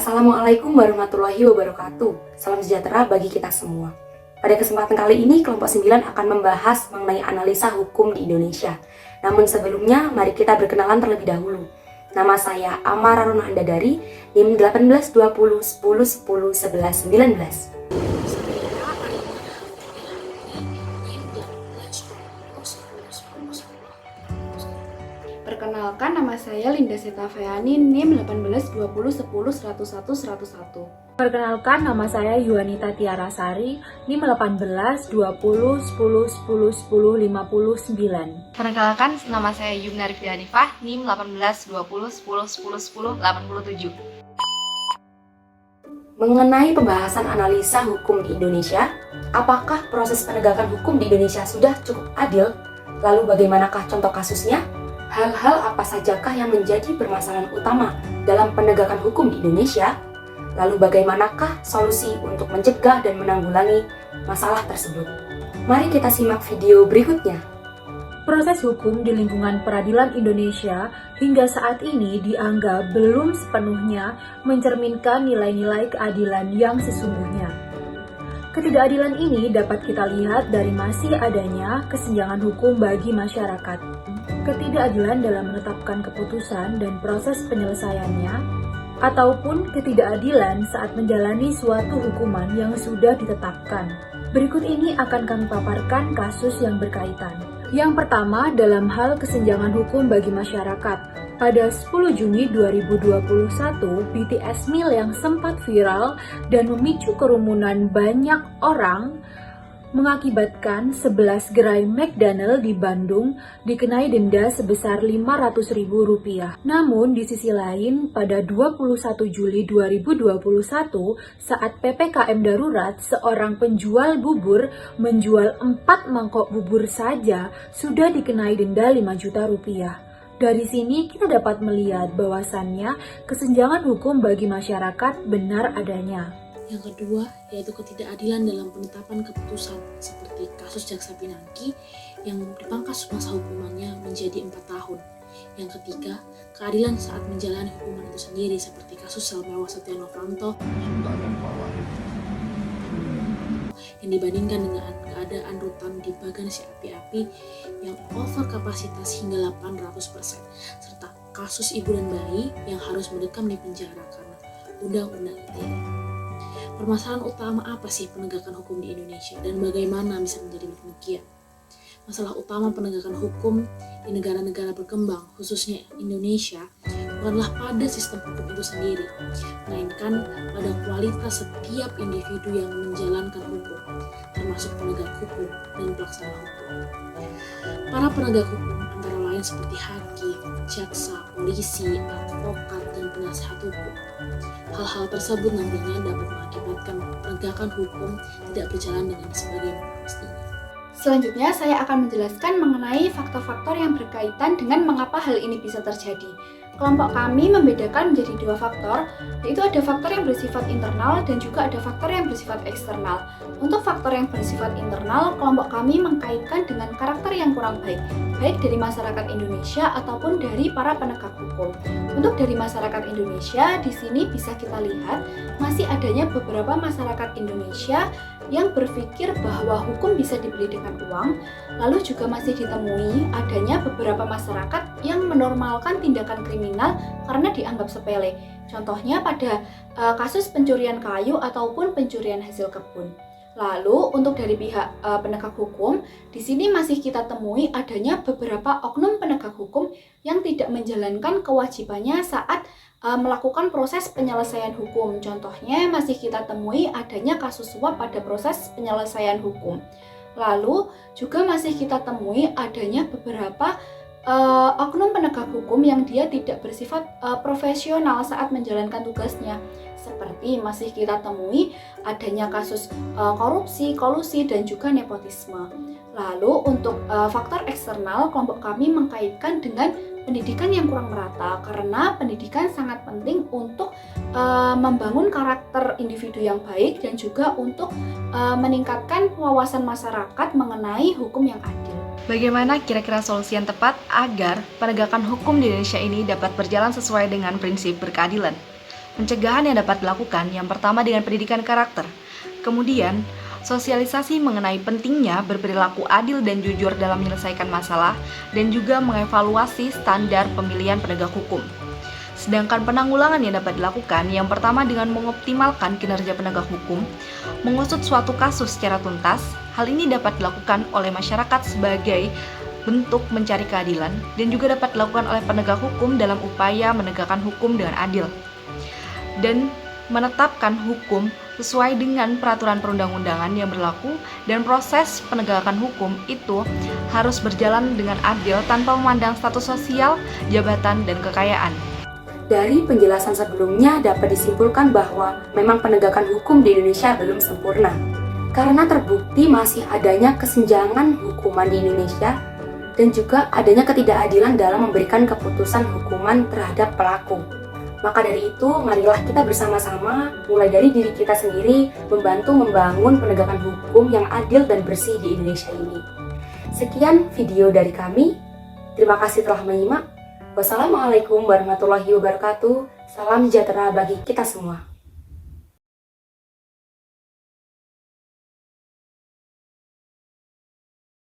Assalamualaikum warahmatullahi wabarakatuh. Salam sejahtera bagi kita semua. Pada kesempatan kali ini, kelompok 9 akan membahas mengenai analisa hukum di Indonesia. Namun sebelumnya, mari kita berkenalan terlebih dahulu. Nama saya Amar Aruna Andadari, NIM 1820 10 10 11 19. Perkenalkan, nama saya Linda Setafeani, NIM 1820 10 101 101. Perkenalkan, nama saya Yuanita Tiarasari, NIM 18 20 10 10 10 59. Perkenalkan, nama saya Yumna Rifdi Hanifah, NIM 18 20 10 10 10 87. Mengenai pembahasan analisa hukum di Indonesia, apakah proses penegakan hukum di Indonesia sudah cukup adil? Lalu bagaimanakah contoh kasusnya? Hal-hal apa sajakah yang menjadi permasalahan utama dalam penegakan hukum di Indonesia? Lalu bagaimanakah solusi untuk mencegah dan menanggulangi masalah tersebut? Mari kita simak video berikutnya. Proses hukum di lingkungan peradilan Indonesia hingga saat ini dianggap belum sepenuhnya mencerminkan nilai-nilai keadilan yang sesungguhnya. Ketidakadilan ini dapat kita lihat dari masih adanya kesenjangan hukum bagi masyarakat. Ketidakadilan dalam menetapkan keputusan dan proses penyelesaiannya, ataupun ketidakadilan saat menjalani suatu hukuman yang sudah ditetapkan. Berikut ini akan kami paparkan kasus yang berkaitan. Yang pertama, dalam hal kesenjangan hukum bagi masyarakat. Pada 10 Juni 2021, BTS Meal yang sempat viral dan memicu kerumunan banyak orang mengakibatkan 11 gerai McDonald di Bandung dikenai denda sebesar Rp500.000. Namun di sisi lain, pada 21 Juli 2021, saat PPKM darurat, seorang penjual bubur menjual 4 mangkok bubur saja sudah dikenai denda Rp5 juta. Dari sini kita dapat melihat bahwasannya kesenjangan hukum bagi masyarakat benar adanya. Yang kedua, yaitu ketidakadilan dalam penetapan keputusan, seperti kasus Jaksa Pinangki yang dipangkas masa hukumannya menjadi 4 tahun. Yang ketiga, keadilan saat menjalani hukuman itu sendiri, seperti kasus sel mewah Setia Novanto yang dibandingkan dengan keadaan rutan di Bagasi Api-Api yang over kapasitas hingga 800%, serta kasus ibu dan bayi yang harus mendekam di penjara karena Undang-Undang ITE. Permasalahan utama apa sih penegakan hukum di Indonesia dan bagaimana bisa menjadi demikian? Masalah utama penegakan hukum di negara-negara berkembang, khususnya Indonesia, bukanlah pada sistem hukum itu sendiri, melainkan pada kualitas setiap individu yang menjalankan hukum, termasuk penegak hukum dan pelaksana hukum. Para penegak hukum antara lain seperti hakim, jaksa, polisi, advokat, dan penasihat hukum. Hal-hal tersebut nantinya dapat mengakibatkan penegakan hukum tidak berjalan dengan sebagaimana mestinya. Selanjutnya, saya akan menjelaskan mengenai faktor-faktor yang berkaitan dengan mengapa hal ini bisa terjadi. Kelompok kami membedakan menjadi 2 faktor, yaitu ada faktor yang bersifat internal dan juga ada faktor yang bersifat eksternal. Untuk faktor yang bersifat internal, kelompok kami mengkaitkan dengan karakter yang kurang baik, baik dari masyarakat Indonesia ataupun dari para penegak hukum. Untuk dari masyarakat Indonesia, di sini bisa kita lihat masih adanya beberapa masyarakat Indonesia yang berpikir bahwa hukum bisa dibeli dengan uang, lalu juga masih ditemui adanya beberapa masyarakat yang menormalkan tindakan kriminal karena dianggap sepele. Contohnya pada kasus pencurian kayu ataupun pencurian hasil kebun. Lalu untuk dari pihak penegak hukum, di sini masih kita temui adanya beberapa oknum penegak hukum yang tidak menjalankan kewajibannya saat melakukan proses penyelesaian hukum. Contohnya masih kita temui adanya kasus suap pada proses penyelesaian hukum. Lalu juga masih kita temui adanya beberapa oknum penegak hukum yang dia tidak bersifat profesional saat menjalankan tugasnya. Seperti masih kita temui adanya kasus korupsi, kolusi, dan juga nepotisme. Lalu untuk faktor eksternal, kelompok kami mengkaitkan dengan pendidikan yang kurang merata, karena pendidikan sangat penting untuk membangun karakter individu yang baik dan juga untuk meningkatkan wawasan masyarakat mengenai hukum yang adil. Bagaimana kira-kira solusi yang tepat agar penegakan hukum di Indonesia ini dapat berjalan sesuai dengan prinsip berkeadilan? Pencegahan yang dapat dilakukan yang pertama dengan pendidikan karakter. Kemudian, sosialisasi mengenai pentingnya berperilaku adil dan jujur dalam menyelesaikan masalah dan juga mengevaluasi standar pemilihan penegak hukum. Sedangkan penanggulangan yang dapat dilakukan yang pertama dengan mengoptimalkan kinerja penegak hukum, mengusut suatu kasus secara tuntas. Hal ini dapat dilakukan oleh masyarakat sebagai bentuk mencari keadilan dan juga dapat dilakukan oleh penegak hukum dalam upaya menegakkan hukum dengan adil dan menetapkan hukum sesuai dengan peraturan perundang-undangan yang berlaku, dan proses penegakan hukum itu harus berjalan dengan adil tanpa memandang status sosial, jabatan, dan kekayaan. Dari penjelasan sebelumnya dapat disimpulkan bahwa memang penegakan hukum di Indonesia belum sempurna. Karena terbukti masih adanya kesenjangan hukuman di Indonesia dan juga adanya ketidakadilan dalam memberikan keputusan hukuman terhadap pelaku. Maka dari itu, marilah kita bersama-sama mulai dari diri kita sendiri membantu membangun penegakan hukum yang adil dan bersih di Indonesia ini. Sekian video dari kami. Terima kasih telah menyimak. Wassalamualaikum warahmatullahi wabarakatuh. Salam sejahtera bagi kita semua.